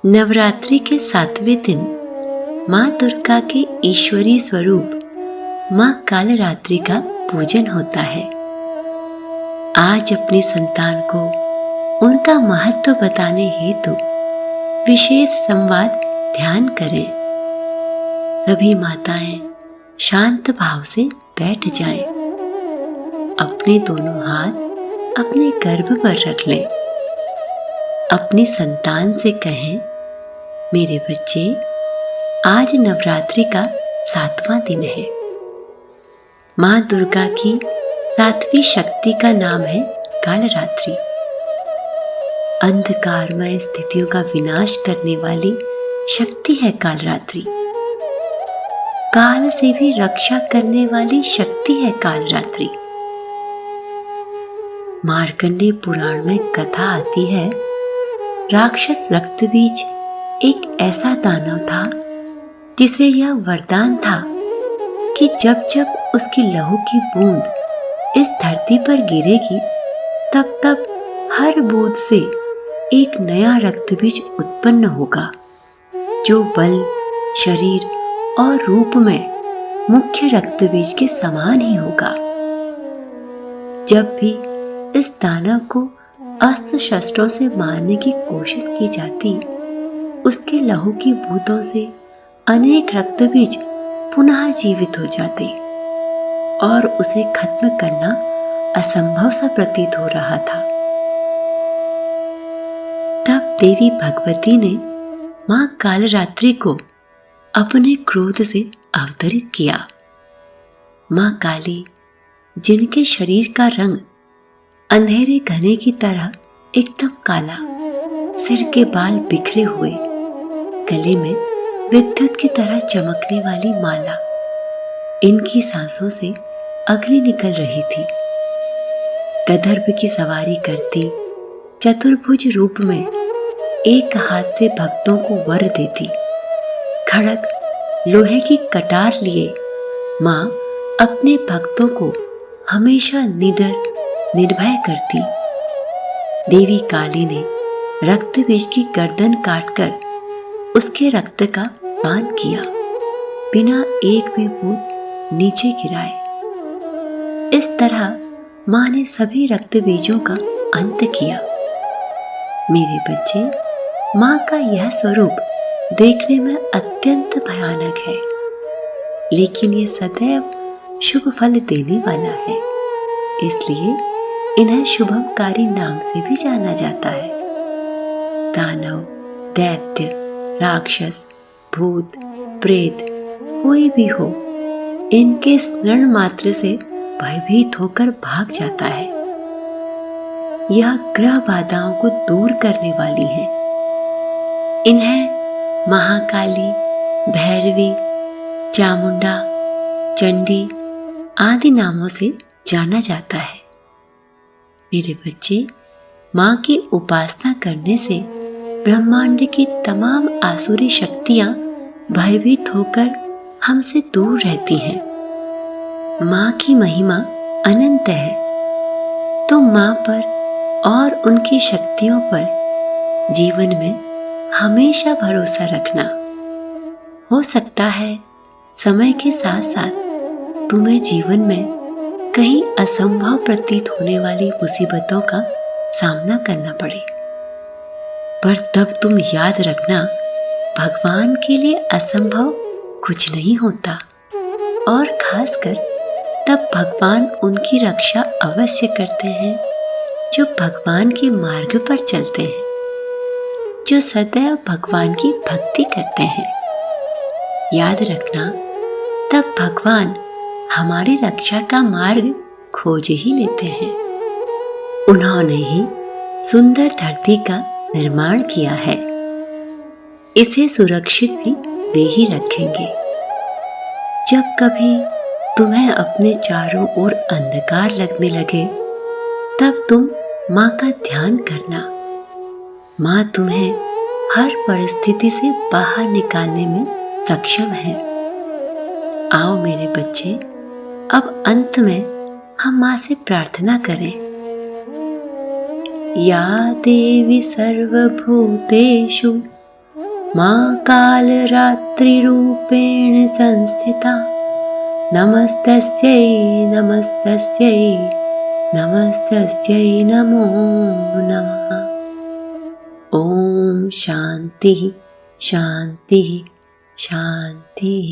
नवरात्रि के 7वें दिन माँ दुर्गा के ईश्वरीय स्वरूप माँ कालरात्रि का पूजन होता है। आज अपनी संतान को उनका महत्व बताने हेतु विशेष संवाद ध्यान करें। सभी माताएं शांत भाव से बैठ जाएं। अपने दोनों हाथ अपने गर्भ पर रख लें। अपनी संतान से कहें, मेरे बच्चे, आज नवरात्रि का 7वां दिन है। माँ दुर्गा की 7वीं शक्ति का नाम है कालरात्रि। अंधकारमय स्थितियों का विनाश करने वाली शक्ति है कालरात्रि। काल से भी रक्षा करने वाली शक्ति है कालरात्रि। मार्कंडेय पुराण में कथा आती है, राक्षस रक्तबीज एक ऐसा दानव था जिसे यह वरदान था कि जब जब उसकी लहू की बूंद इस धरती पर गिरेगी तब तब हर बूंद से एक नया रक्तबीज उत्पन्न होगा, जो बल, शरीर और रूप में मुख्य रक्तबीज के समान ही होगा। जब भी इस दानव को अस्त्र शस्त्रों से मारने की कोशिश की जाती, उसके लहू की बूंदों से अनेक रक्तबीज पुनः जीवित हो जाते और उसे खत्म करना असंभव सा प्रतीत हो रहा था। तब देवी भगवती ने मां कालरात्रि को अपने क्रोध से अवतरित किया। मां काली, जिनके शरीर का रंग अंधेरे घने की तरह एकदम काला, सिर के बाल बिखरे हुए, गले में विद्युत की तरह चमकने वाली माला, इनकी सांसों से अग्नि निकल रही थी। गदर्भ की सवारी करती, चतुर्भुज रूप में एक हाथ से भक्तों को वर देती, खड़ग लोहे की कटार लिए मां अपने भक्तों को हमेशा निडर निर्भय करती। देवी काली ने रक्तबीज की गर्दन काटकर उसके रक्त का पान किया, बिना एक भी बूंद नीचे गिराए। इस तरह मां ने सभी रक्तबीजों का अंत किया। मेरे बच्चे, मां का यह स्वरूप देखने में अत्यंत भयानक है, लेकिन ये सदैव शुभ फल देने वाला है। इसलिए इन्हें शुभमकारी नाम से भी जाना जाता है। दानव, दैत्य, राक्षस, भूत, प्रेत कोई भी हो, इनके स्मरण मात्र से भयभीत होकर भाग जाता है। यह ग्रह बाधाओं को दूर करने वाली है। इन्हें महाकाली, भैरवी, चामुंडा, चंडी आदि नामों से जाना जाता है। मेरे बच्चे, मां की उपासना करने से ब्रह्मांड की तमाम आसुरी शक्तियां भयभीत होकर हमसे दूर रहती हैं। मां की महिमा अनंत है, तो मां पर और उनकी शक्तियों पर जीवन में हमेशा भरोसा रखना। हो सकता है समय के साथ साथ तुम्हें जीवन में कहीं असंभव प्रतीत होने वाली मुसीबतों का सामना करना पड़े, पर तब तुम याद रखना, भगवान के लिए असंभव कुछ नहीं होता, और खासकर तब भगवान उनकी रक्षा अवश्य करते हैं जो भगवान के मार्ग पर चलते हैं, जो सदैव भगवान की भक्ति करते हैं। याद रखना, तब भगवान हमारी रक्षा का मार्ग खोज ही लेते हैं। उन्होंने ही सुंदर धरती का निर्माण किया है, इसे सुरक्षित भी वे ही रखेंगे। जब कभी तुम्हें अपने चारों ओर अंधकार लगने लगे, तब तुम मां का ध्यान करना। मां तुम्हें हर परिस्थिति से बाहर निकालने में सक्षम है। आओ मेरे बच्चे, अब अंत में हम मां से प्रार्थना करें। या देवी सर्वभूतेषु मां कालरात्रिरूपेण संस्थिता नमस्तस्यै नमस्तस्यै नमस्तस्यै नमो नमः। ॐ शान्तिः शान्तिः शान्तिः।